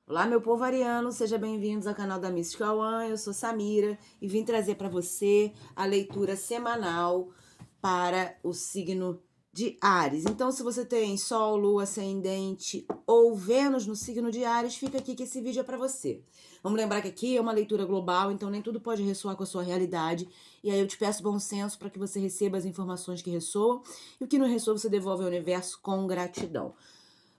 Olá, meu povo ariano, sejam bem-vindos ao canal da Miss Cauã. Eu sou Samira e vim trazer para você a leitura semanal para o signo de Áries. Então, se você tem Sol, Lua, Ascendente ou Vênus no signo de Áries, fica aqui que esse vídeo é para você. Vamos lembrar que aqui é uma leitura global, então nem tudo pode ressoar com a sua realidade. E aí eu te peço bom senso para que você receba as informações que ressoam e o que não ressoa você devolve ao universo com gratidão.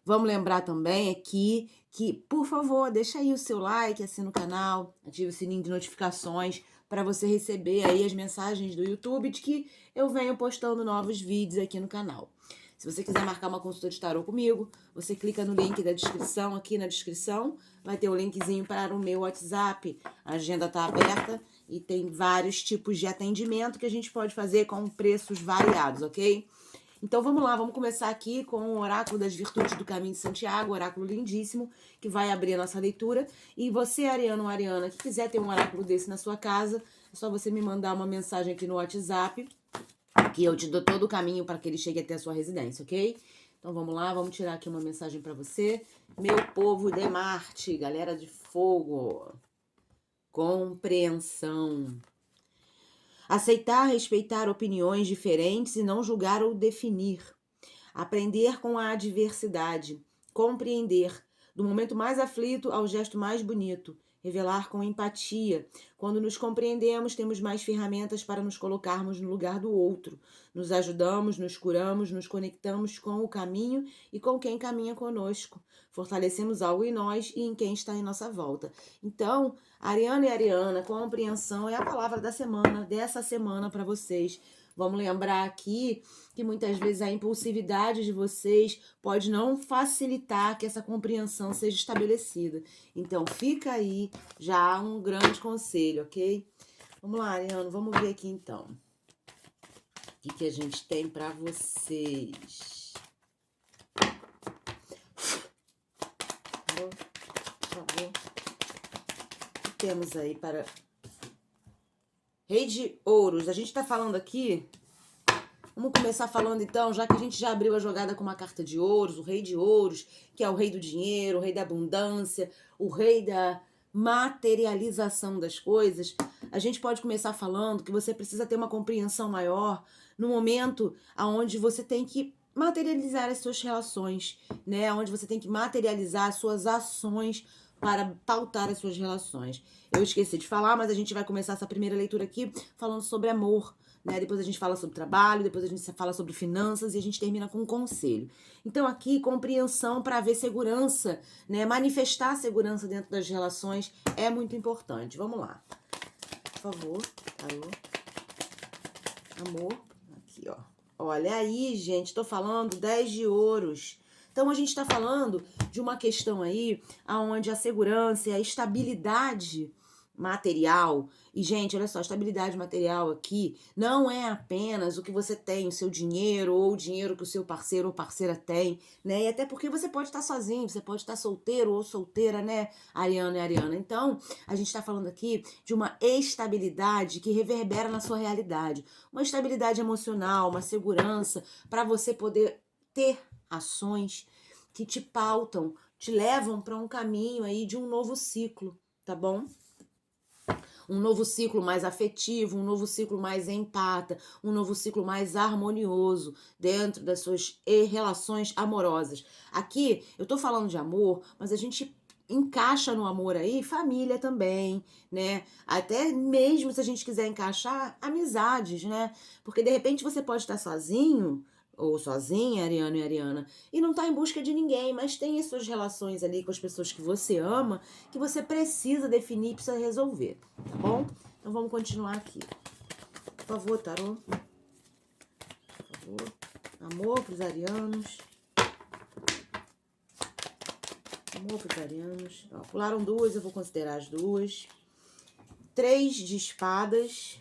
Vamos lembrar também aqui que, por favor, deixa aí o seu like, assina o canal, ative o sininho de notificações para você receber aí as mensagens do YouTube de que eu venho postando novos vídeos aqui no canal. Se você quiser marcar uma consulta de tarô comigo, você clica no link da descrição, aqui na descrição, vai ter o linkzinho para o meu WhatsApp. A agenda está aberta e tem vários tipos de atendimento que a gente pode fazer com preços variados, ok? Então vamos lá, vamos começar aqui com o Oráculo das Virtudes do Caminho de Santiago, oráculo lindíssimo, que vai abrir a nossa leitura. E você, ariano ou ariana, que quiser ter um oráculo desse na sua casa, é só você me mandar uma mensagem aqui no WhatsApp, que eu te dou todo o caminho para que ele chegue até a sua residência, ok? Então vamos lá, vamos tirar aqui uma mensagem para você. Meu povo de Marte, galera de fogo, compreensão. Aceitar, respeitar opiniões diferentes e não julgar ou definir. Aprender com a adversidade. Compreender. Do momento mais aflito ao gesto mais bonito. Revelar com empatia. Quando nos compreendemos, temos mais ferramentas para nos colocarmos no lugar do outro. Nos ajudamos, nos curamos, nos conectamos com o caminho e com quem caminha conosco. Fortalecemos algo em nós e em quem está em nossa volta. Então, Ariana e Ariana, compreensão é a palavra da semana, dessa semana para vocês. Vamos lembrar aqui que muitas vezes a impulsividade de vocês pode não facilitar que essa compreensão seja estabelecida. Então, fica aí já um grande conselho, ok? Vamos lá, Ariano, vamos ver aqui então. O que a gente tem para vocês? Por favor. O que temos aí para... Rei de Ouros. A gente tá falando aqui... Vamos começar falando então, já que a gente já abriu a jogada com uma carta de ouros, o rei de ouros, que é o rei do dinheiro, o rei da abundância, o rei da materialização das coisas. A gente pode começar falando que você precisa ter uma compreensão maior no momento onde você tem que materializar as suas relações, né? Onde você tem que materializar as suas ações para pautar as suas relações. Eu esqueci de falar, mas a gente vai começar essa primeira leitura aqui falando sobre amor, né? Depois a gente fala sobre trabalho, depois a gente fala sobre finanças e a gente termina com um conselho. Então aqui, compreensão para haver segurança, né? Manifestar segurança dentro das relações é muito importante. Vamos lá. Por favor, alô. Amor, aqui, ó. Olha aí, gente, tô falando 10 de ouros. Então a gente tá falando de uma questão aí onde a segurança e a estabilidade material, e gente, olha só, estabilidade material aqui não é apenas o que você tem, o seu dinheiro ou o dinheiro que o seu parceiro ou parceira tem, né? E até porque você pode estar sozinho, você pode estar solteiro ou solteira, né, Ariana e Ariana. Então, a gente tá falando aqui de uma estabilidade que reverbera na sua realidade, uma estabilidade emocional, uma segurança para você poder ter ações que te pautam, te levam para um caminho aí de um novo ciclo, tá bom? Um novo ciclo mais afetivo, um novo ciclo mais empata, um novo ciclo mais harmonioso dentro das suas relações amorosas. Aqui eu tô falando de amor, mas a gente encaixa no amor aí família também, né? Até mesmo se a gente quiser encaixar amizades, né? Porque de repente você pode estar sozinho ou sozinha, Ariano e Ariana, e não tá em busca de ninguém, mas tem as suas relações ali com as pessoas que você ama, que você precisa definir, precisa resolver, tá bom? Então vamos continuar aqui. Por favor, tarô. Por favor. Amor pros arianos. Amor pros arianos. Ó, pularam duas, eu vou considerar as duas. 3 de espadas.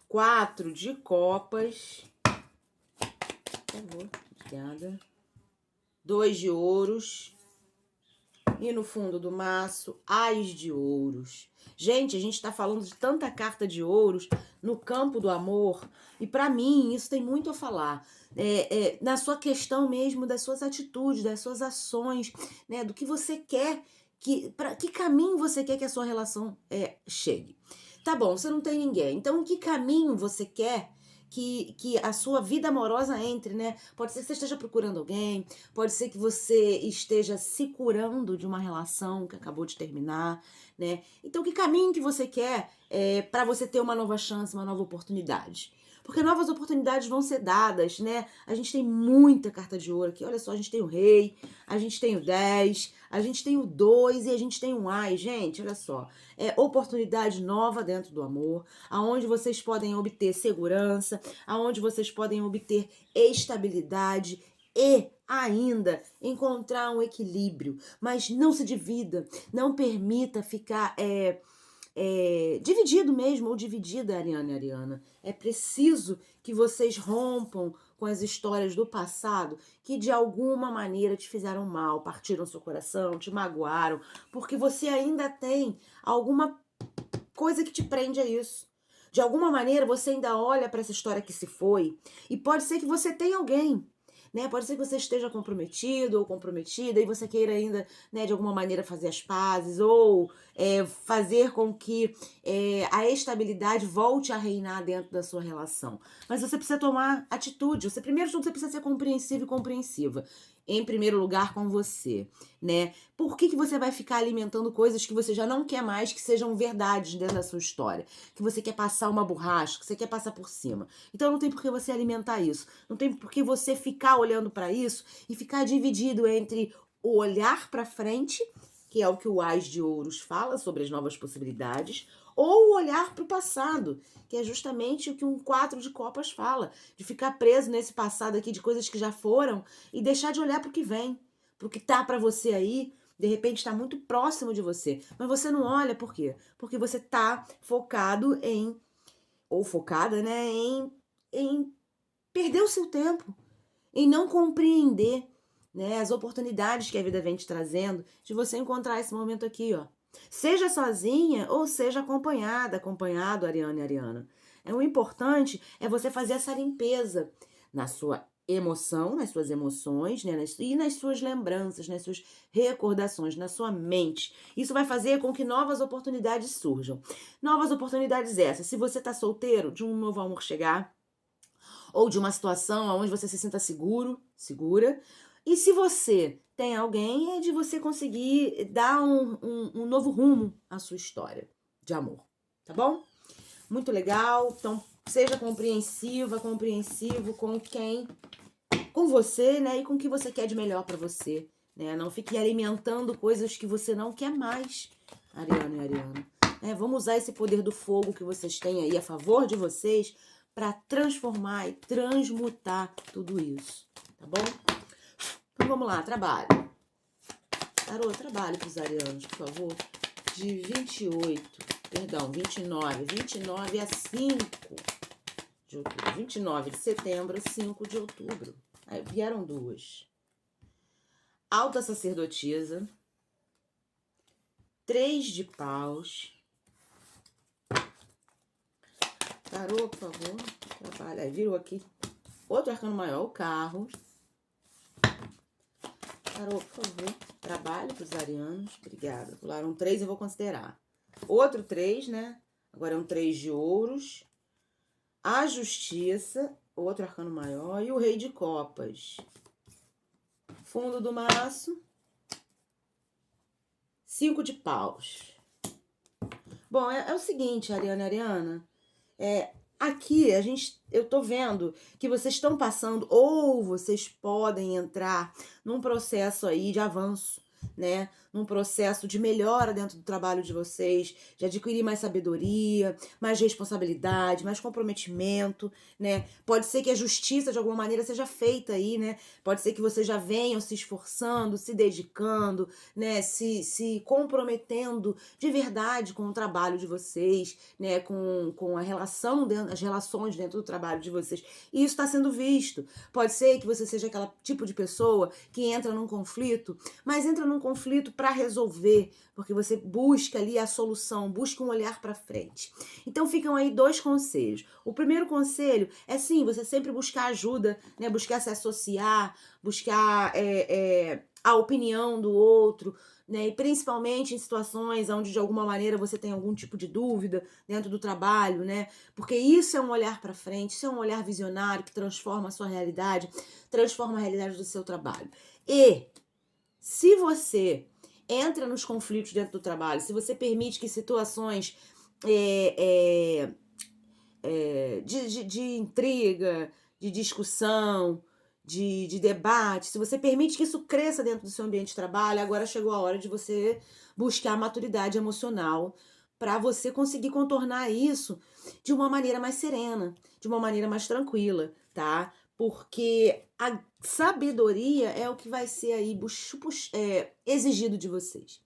4 de copas. Por favor, obrigada. 2 de ouros. E no fundo do maço, Ás de Ouros. Gente, a gente tá falando de tanta carta de ouros no campo do amor. E para mim, isso tem muito a falar. Na sua questão mesmo, das suas atitudes, das suas ações, né? Do que você quer, para que caminho você quer que a sua relação chegue. Tá bom, você não tem ninguém. Então, que caminho você quer que a sua vida amorosa entre, né? Pode ser que você esteja procurando alguém, pode ser que você esteja se curando de uma relação que acabou de terminar, né? Então, que caminho que você quer para você ter uma nova chance, uma nova oportunidade? Porque novas oportunidades vão ser dadas, né? A gente tem muita carta de ouro aqui. Olha só, a gente tem o rei, a gente tem o 10, a gente tem o 2 e a gente tem o ai. Gente, olha só. É oportunidade nova dentro do amor, aonde vocês podem obter segurança, aonde vocês podem obter estabilidade e ainda encontrar um equilíbrio. Mas não se divida, não permita ficar dividido mesmo ou dividida, Ariana e Ariana. É preciso que vocês rompam com as histórias do passado que de alguma maneira te fizeram mal, partiram seu coração, te magoaram, porque você ainda tem alguma coisa que te prende a isso. De alguma maneira você ainda olha para essa história que se foi e pode ser que você tenha alguém, né? Pode ser que você esteja comprometido ou comprometida e você queira ainda, né, de alguma maneira fazer as pazes ou fazer com que a estabilidade volte a reinar dentro da sua relação. Mas você precisa tomar atitude. Primeiro de tudo, você precisa ser compreensivo e compreensiva. Em primeiro lugar, com você, né? Por que você vai ficar alimentando coisas que você já não quer mais que sejam verdades dentro da sua história? Que você quer passar uma borracha, que você quer passar por cima. Então não tem por que você alimentar isso. Não tem por que você ficar olhando para isso e ficar dividido entre o olhar para frente, que é o que o Ás de Ouros fala sobre as novas possibilidades, ou o olhar para o passado, que é justamente o que um 4 de copas fala, de ficar preso nesse passado aqui de coisas que já foram e deixar de olhar para o que vem, para o que tá para você aí, de repente está muito próximo de você, mas você não olha, por quê? Porque você tá focado ou focada, né, em perder o seu tempo, em não compreender, né, as oportunidades que a vida vem te trazendo, de você encontrar esse momento aqui, ó. Seja sozinha ou seja acompanhada, acompanhado, Ariana e Ariana. O importante é você fazer essa limpeza na sua emoção, nas suas emoções, né, e nas suas lembranças, nas suas recordações, na sua mente. Isso vai fazer com que novas oportunidades surjam. Novas oportunidades essas. Se você tá solteiro, de um novo amor chegar, ou de uma situação onde você se sinta seguro, segura. E se você tem alguém, é de você conseguir dar um novo rumo à sua história de amor, tá bom? Muito legal. Então, seja compreensiva, compreensivo com você, né? E com o que você quer de melhor para você, né? Não fique alimentando coisas que você não quer mais, Ariana e Ariana. Vamos usar esse poder do fogo que vocês têm aí a favor de vocês para transformar e transmutar tudo isso, tá bom? Então vamos lá, trabalho. Tarô, trabalho para os arianos, por favor. De 29 a 5 de outubro. 29 de setembro a 5 de outubro. Aí vieram duas. Alta sacerdotisa. 3 de paus. Tarô, por favor. Trabalha. Aí virou aqui. Outro arcano maior, o carro. Tarô, por favor. Trabalho para os arianos. Obrigada. Pularam 3, eu vou considerar. Outro 3, né? Agora é um 3 de ouros. A justiça. Outro arcano maior. E o rei de copas. Fundo do maço. 5 de paus. Bom, é o seguinte, Ariana e Ariana. Aqui eu tô vendo que vocês estão passando, ou vocês podem entrar num processo aí de avanço, né? Num processo de melhora dentro do trabalho de vocês, de adquirir mais sabedoria, mais responsabilidade, mais comprometimento, né? Pode ser que a justiça de alguma maneira seja feita aí, né? Pode ser que vocês já venham se esforçando, se dedicando, né? Se comprometendo de verdade com o trabalho de vocês, né? Com as relações dentro do trabalho de vocês. E isso está sendo visto. Pode ser que você seja aquela tipo de pessoa que entra num conflito, mas entra num conflito conflito para resolver, porque você busca ali a solução, busca um olhar para frente. Então ficam aí 2 conselhos. O primeiro conselho é sim, você sempre buscar ajuda, né? Buscar se associar, buscar a opinião do outro, né? E principalmente em situações onde de alguma maneira você tem algum tipo de dúvida dentro do trabalho, né? Porque isso é um olhar para frente, isso é um olhar visionário que transforma a sua realidade, transforma a realidade do seu trabalho. E se você entra nos conflitos dentro do trabalho, se você permite que situações de intriga, de discussão, de debate, se você permite que isso cresça dentro do seu ambiente de trabalho, agora chegou a hora de você buscar maturidade emocional para você conseguir contornar isso de uma maneira mais serena, de uma maneira mais tranquila, tá? Porque a sabedoria é o que vai ser aí exigido de vocês.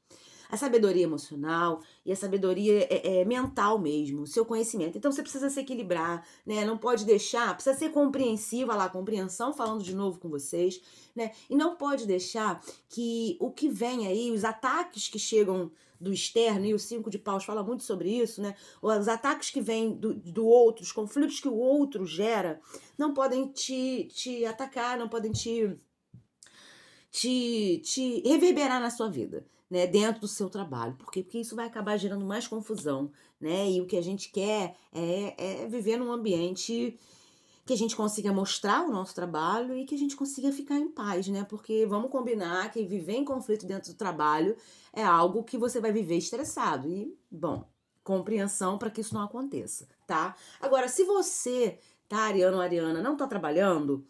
A sabedoria emocional e a sabedoria mental mesmo, o seu conhecimento. Então você precisa se equilibrar, né? Não pode deixar, precisa ser compreensiva lá, compreensão, falando de novo com vocês, né? E não pode deixar que o que vem aí, os ataques que chegam do externo, e o 5 de paus fala muito sobre isso, né? Os ataques que vêm do outro, os conflitos que o outro gera, não podem te atacar, não podem te reverberar na sua vida, né, dentro do seu trabalho. Por quê? Porque isso vai acabar gerando mais confusão, né? E o que a gente quer é viver num ambiente que a gente consiga mostrar o nosso trabalho e que a gente consiga ficar em paz, né? Porque vamos combinar que viver em conflito dentro do trabalho é algo que você vai viver estressado. E, bom, compreensão para que isso não aconteça, tá? Agora, se você, tá, Ariano ou Ariana, não tá trabalhando,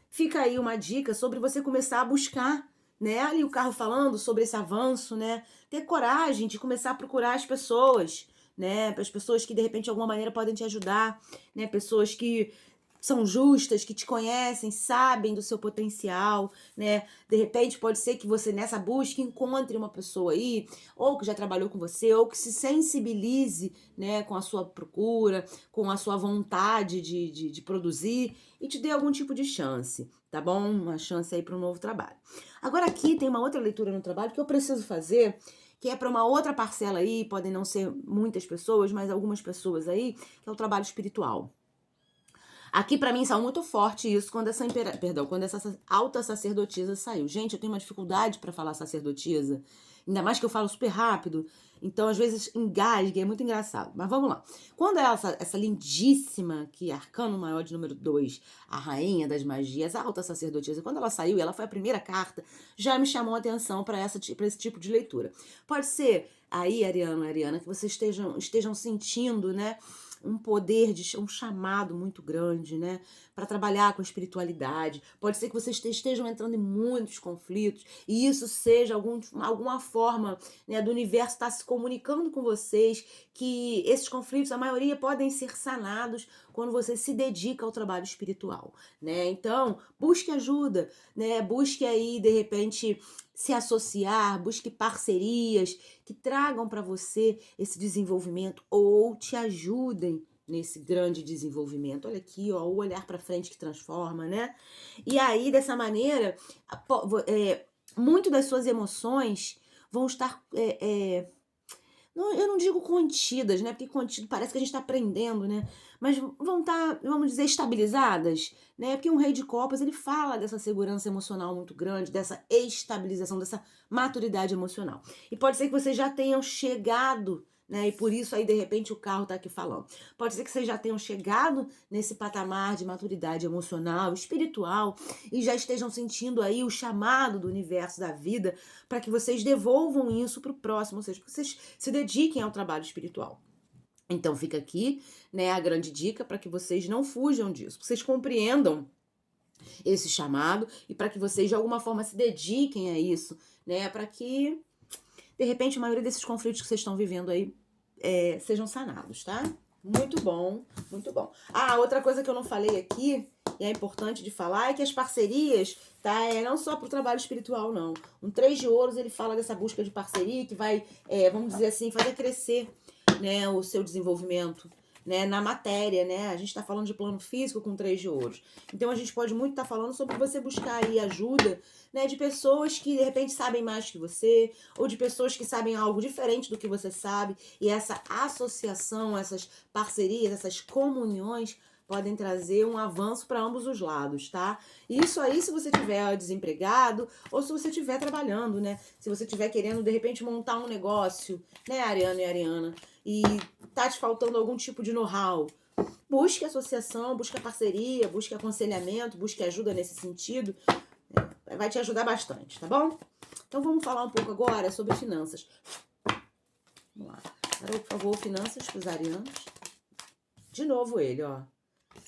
fica aí uma dica sobre você começar a buscar, né? Ali o carro falando sobre esse avanço, né? Ter coragem de começar a procurar as pessoas, né? As pessoas que de repente de alguma maneira podem te ajudar, né? Pessoas que são justas, que te conhecem, sabem do seu potencial, né? De repente pode ser que você nessa busca encontre uma pessoa aí, ou que já trabalhou com você, ou que se sensibilize, né, com a sua procura, com a sua vontade de produzir e te dê algum tipo de chance, tá bom? Uma chance aí para um novo trabalho. Agora aqui tem uma outra leitura no trabalho que eu preciso fazer, que é para uma outra parcela aí, podem não ser muitas pessoas, mas algumas pessoas aí, que é o trabalho espiritual. Aqui pra mim saiu muito forte isso quando quando essa alta sacerdotisa saiu. Gente, eu tenho uma dificuldade pra falar sacerdotisa, ainda mais que eu falo super rápido, então às vezes engasga, é muito engraçado. Mas vamos lá. Quando essa lindíssima, que é arcano maior de número 2, a rainha das magias, a alta sacerdotisa, quando ela saiu, ela foi a primeira carta, já me chamou a atenção pra esse tipo de leitura. Pode ser aí, Ariano e Ariana, que vocês estejam sentindo, né, um poder, um chamado muito grande, né, para trabalhar com a espiritualidade. Pode ser que vocês estejam entrando em muitos conflitos e isso seja alguma forma, né, do universo estar se comunicando com vocês que esses conflitos, a maioria, podem ser sanados quando você se dedica ao trabalho espiritual, né? Então, busque ajuda, né? Busque aí, de repente, se associar, busque parcerias que tragam para você esse desenvolvimento ou te ajudem nesse grande desenvolvimento. Olha aqui, ó, o olhar para frente que transforma, né? E aí, dessa maneira, muito das suas emoções vão estar eu não digo contidas, né? Porque contido parece que a gente está aprendendo, né? Mas vão estar, vamos dizer, estabilizadas, né? Porque um rei de copas, ele fala dessa segurança emocional muito grande, dessa estabilização, dessa maturidade emocional. E pode ser que vocês já tenham chegado, né? E por isso aí, de repente, o carro tá aqui falando. Pode ser que vocês já tenham chegado nesse patamar de maturidade emocional, espiritual, e já estejam sentindo aí o chamado do universo, da vida, para que vocês devolvam isso para o próximo, ou seja, que vocês se dediquem ao trabalho espiritual. Então fica aqui, né, a grande dica para que vocês não fujam disso, que vocês compreendam esse chamado e para que vocês de alguma forma se dediquem a isso, né, para que de repente a maioria desses conflitos que vocês estão vivendo aí sejam sanados, tá? Muito bom, muito bom. Ah, outra coisa que eu não falei aqui, e é importante de falar, é que as parcerias, tá? Não só pro trabalho espiritual, não. Um 3 de ouros, ele fala dessa busca de parceria que vai, vamos dizer assim, fazer crescer, né, o seu desenvolvimento né, na matéria, né? A gente está falando de plano físico com 3 de ouros. Então a gente pode muito estar falando sobre você buscar aí ajuda, né, de pessoas que de repente sabem mais que você, ou de pessoas que sabem algo diferente do que você sabe, e essa associação, essas parcerias, essas comunhões podem trazer um avanço para ambos os lados, tá? Isso aí se você tiver desempregado ou se você estiver trabalhando, né? Se você estiver querendo, de repente, montar um negócio, né, Ariana e Ariana, e tá te faltando algum tipo de know-how, busque associação, busque parceria, busque aconselhamento, busque ajuda nesse sentido. Vai te ajudar bastante, tá bom? Então vamos falar um pouco agora sobre finanças. Vamos lá. Tarô, por favor, finanças para os arianos. De novo ele, ó.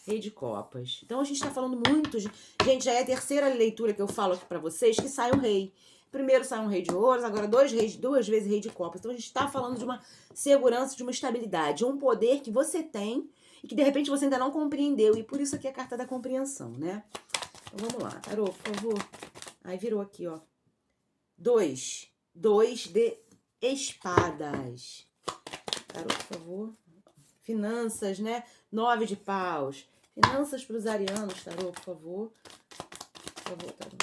Rei de copas. Então a gente tá falando muito... Gente, já é a terceira leitura que eu falo aqui pra vocês que sai um rei. Primeiro sai um rei de ouros, agora duas vezes rei de copas. Então a gente tá falando de uma segurança, de uma estabilidade, de um poder que você tem e que de repente você ainda não compreendeu. E por isso aqui é a carta da compreensão, né? Então vamos lá, tarô, por favor. Aí virou aqui, ó. 2 de espadas. Tarô, por favor. Finanças, né? 9 de paus. Finanças para os arianos, tarô, por favor. Por favor, tarô.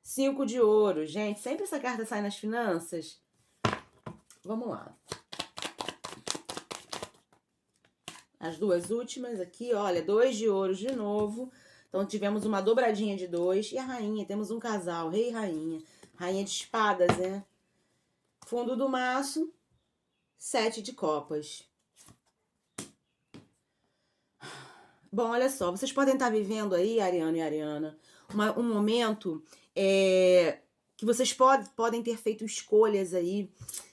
5 de ouro. Gente, sempre essa carta sai nas finanças. Vamos lá. As duas últimas aqui, olha, 2 de ouros de novo. Então, tivemos uma dobradinha de 2. E a rainha, temos um casal, rei e rainha. Rainha de espadas, né? Fundo do maço, 7 de copas. Bom, olha só, vocês podem estar vivendo aí, Ariano e Ariana, um momento que vocês podem ter feito escolhas aí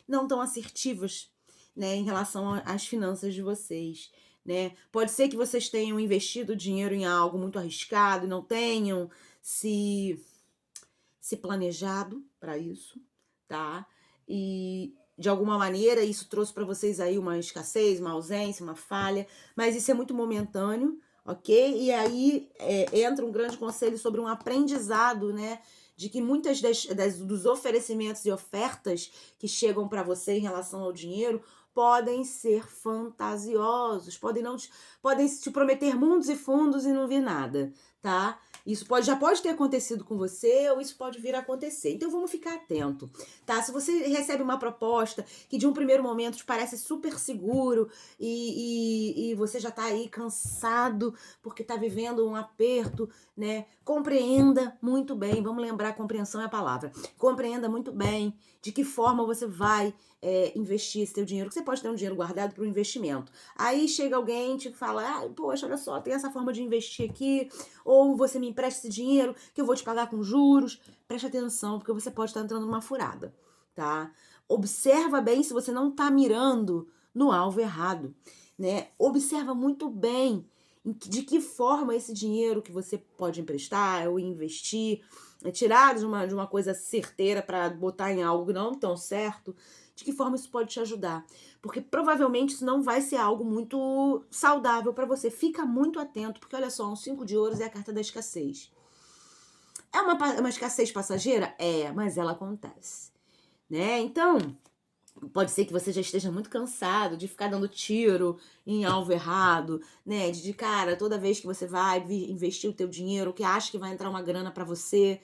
não tão assertivas, né, em relação às finanças de vocês, né? Pode ser que vocês tenham investido dinheiro em algo muito arriscado e não tenham se planejado para isso, tá? E de alguma maneira isso trouxe para vocês aí uma escassez, uma ausência, uma falha, mas isso é muito momentâneo, ok? E aí entra um grande conselho sobre um aprendizado, né? De que muitas dos oferecimentos e ofertas que chegam para você em relação ao dinheiro podem ser fantasiosos, podem te prometer mundos e fundos e não vir nada, tá? Isso já pode ter acontecido com você ou isso pode vir a acontecer. Então vamos ficar atento, tá? Se você recebe uma proposta que de um primeiro momento te parece super seguro e você já tá aí cansado porque tá vivendo um aperto, né? Compreenda muito bem, vamos lembrar, compreensão é a palavra. Compreenda muito bem de que forma você vai investir esse teu dinheiro, que você pode ter um dinheiro guardado para um investimento. Aí chega alguém e te fala, poxa, olha só, tem essa forma de investir aqui, ou você me empresta esse dinheiro que eu vou te pagar com juros. Preste atenção, porque você pode estar entrando numa furada, tá? Observa bem se você não está mirando no alvo errado, né? Observa muito bem de que forma esse dinheiro que você pode emprestar ou investir, tirar de uma coisa certeira para botar em algo não tão certo, de que forma isso pode te ajudar. Porque provavelmente isso não vai ser algo muito saudável para você. Fica muito atento, porque olha só, um 5 de ouros é a carta da escassez. É uma escassez passageira? É, mas ela acontece, né? Então, pode ser que você já esteja muito cansado de ficar dando tiro em alvo errado, né? De cara, toda vez que você vai investir o teu dinheiro, que acha que vai entrar uma grana para você,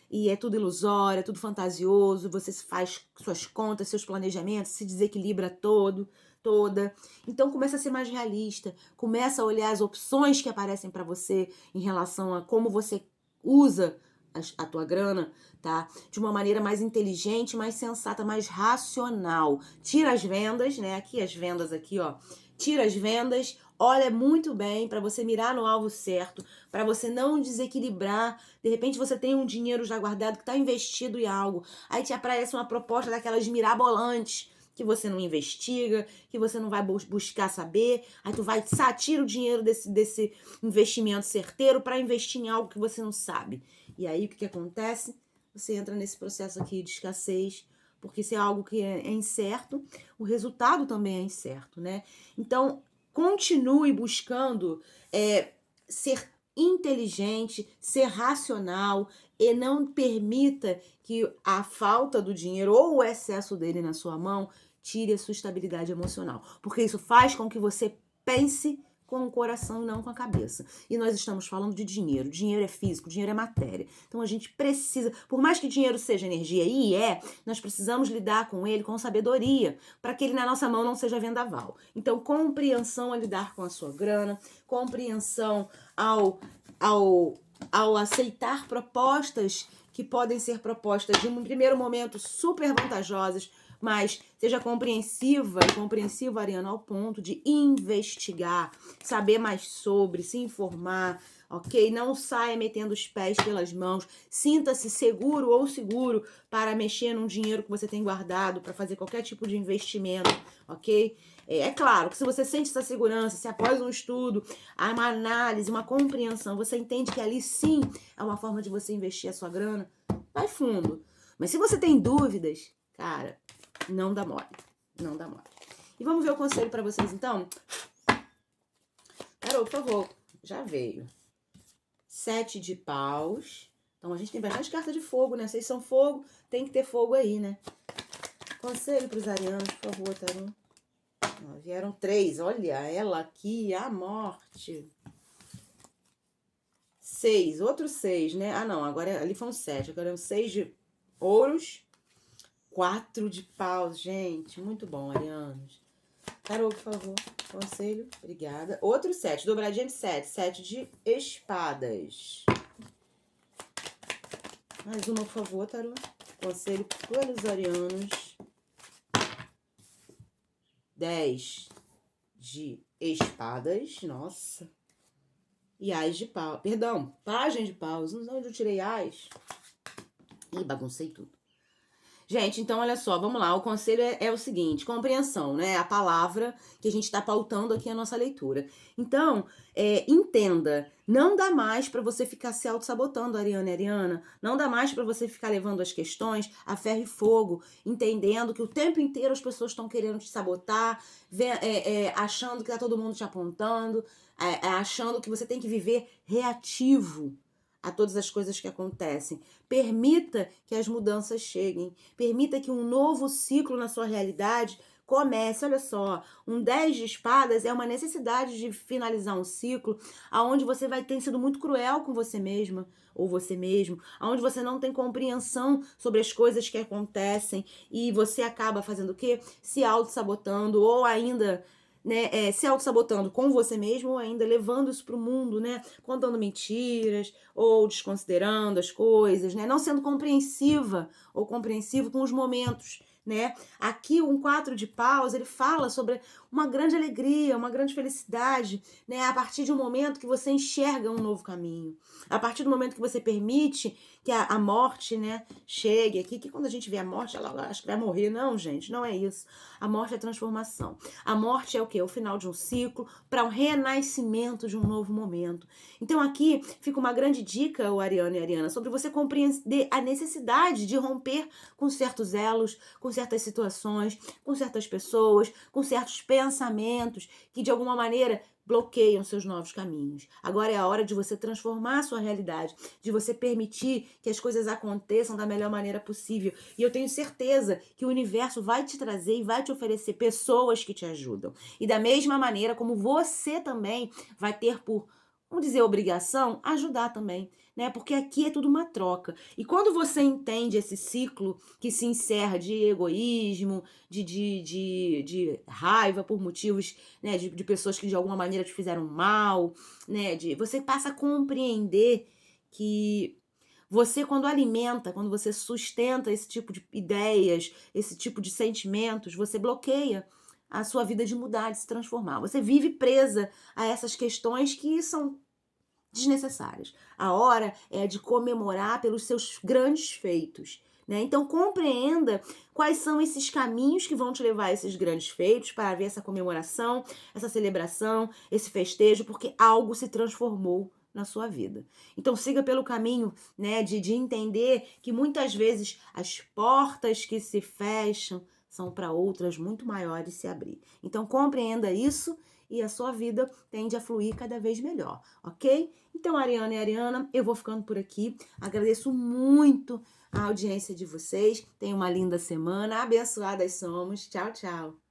e é tudo ilusório, é tudo fantasioso, você faz suas contas, seus planejamentos, se desequilibra toda. Então começa a ser mais realista, começa a olhar as opções que aparecem para você em relação a como você usa a tua grana, tá? De uma maneira mais inteligente, mais sensata, mais racional. Tira as vendas, né? Aqui as vendas aqui, ó. Tira as vendas, olha muito bem para você mirar no alvo certo, para você não desequilibrar. De repente você tem um dinheiro já guardado que está investido em algo, aí te aparece uma proposta daquelas mirabolantes que você não investiga, que você não vai buscar saber, aí tu vai, tira o dinheiro desse investimento certeiro para investir em algo que você não sabe. E aí o que acontece? Você entra nesse processo aqui de escassez, porque se é algo que é incerto, o resultado também é incerto, né? Então, continue buscando ser inteligente, ser racional e não permita que a falta do dinheiro ou o excesso dele na sua mão tire a sua estabilidade emocional, porque isso faz com que você pense com o coração e não com a cabeça. E nós estamos falando de dinheiro. Dinheiro é físico, dinheiro é matéria. Então a gente precisa, por mais que dinheiro seja energia, e nós precisamos lidar com ele com sabedoria, para que ele na nossa mão não seja vendaval. Então, compreensão a lidar com a sua grana, compreensão ao aceitar propostas que podem ser propostas de um primeiro momento super vantajosas, mas seja compreensiva e compreensiva, Ariana, ao ponto de investigar, saber mais sobre, se informar, ok? Não saia metendo os pés pelas mãos, sinta-se seguro ou seguro para mexer num dinheiro que você tem guardado, para fazer qualquer tipo de investimento, ok? É claro que se você sente essa segurança, se após um estudo, uma análise, uma compreensão, você entende que ali sim é uma forma de você investir a sua grana, vai fundo. Mas se você tem dúvidas, cara, não dá mole. Não dá mole. E vamos ver o conselho para vocês, então? Carol, por favor, já veio. 7 de paus. Então, a gente tem bastante carta de fogo, né? Vocês são fogo, tem que ter fogo aí, né? Conselho para os arianos, por favor, Tarô. Vieram 3. Olha ela aqui, a morte. 6. Outro 6, né? Ah, não. Agora ali foram 7. Agora é um 6 de ouros. 4 de paus, gente. Muito bom, arianos. Tarô, por favor. Conselho. Obrigada. Outro 7. Dobradinha de 7. 7 de espadas. Mais uma, por favor, Tarô. Conselho para os arianos. 10 de espadas. Nossa. E ás de pau. Perdão, página de paus. Não sei onde eu tirei ás. Ih, baguncei tudo. Gente, então olha só, vamos lá. O conselho é o seguinte, compreensão, né? A palavra que a gente está pautando aqui a nossa leitura. Então, entenda, não dá mais para você ficar se auto-sabotando, Ariana e Ariana. Não dá mais para você ficar levando as questões a ferro e fogo, entendendo que o tempo inteiro as pessoas estão querendo te sabotar, achando que tá todo mundo te apontando, achando que você tem que viver reativo a todas as coisas que acontecem. Permita que as mudanças cheguem. Permita que um novo ciclo na sua realidade comece. Olha só, um 10 de espadas é uma necessidade de finalizar um ciclo onde você vai ter sido muito cruel com você mesma ou você mesmo, onde você não tem compreensão sobre as coisas que acontecem e você acaba fazendo o quê? Se auto-sabotando ou ainda... né, se auto-sabotando com você mesmo ou ainda levando isso pro mundo, né, contando mentiras ou desconsiderando as coisas, né, não sendo compreensiva ou compreensivo com os momentos, né. Aqui um 4 de paus, ele fala sobre uma grande alegria, uma grande felicidade, né, a partir de um momento que você enxerga um novo caminho, a partir do momento que você permite que a morte, né, chegue aqui, que quando a gente vê a morte, ela acha que vai morrer. Não, gente, não é isso. A morte é transformação. A morte é o quê? O final de um ciclo para o renascimento de um novo momento. Então aqui fica uma grande dica, o Ariano e a Ariana, sobre você compreender a necessidade de romper com certos elos, com certas situações, com certas pessoas, com certos pensamentos que de alguma maneira bloqueiam seus novos caminhos. Agora é a hora de você transformar a sua realidade, de você permitir que as coisas aconteçam da melhor maneira possível. E eu tenho certeza que o universo vai te trazer e vai te oferecer pessoas que te ajudam. E da mesma maneira como você também vai ter por, vamos dizer, obrigação, ajudar também, né? Porque aqui é tudo uma troca. E quando você entende esse ciclo que se encerra de egoísmo, de raiva por motivos, né, de pessoas que de alguma maneira te fizeram mal, né? Você passa a compreender que você, quando alimenta, quando você sustenta esse tipo de ideias, esse tipo de sentimentos, você bloqueia a sua vida de mudar, de se transformar. Você vive presa a essas questões que são desnecessárias. A hora é de comemorar pelos seus grandes feitos, né? Então compreenda quais são esses caminhos que vão te levar a esses grandes feitos para haver essa comemoração, essa celebração, esse festejo, porque algo se transformou na sua vida. Então siga pelo caminho, né, de entender que muitas vezes as portas que se fecham são para outras muito maiores se abrir. Então, compreenda isso e a sua vida tende a fluir cada vez melhor, ok? Então, Ariana e Ariana, eu vou ficando por aqui. Agradeço muito a audiência de vocês. Tenham uma linda semana. Abençoadas somos. Tchau, tchau.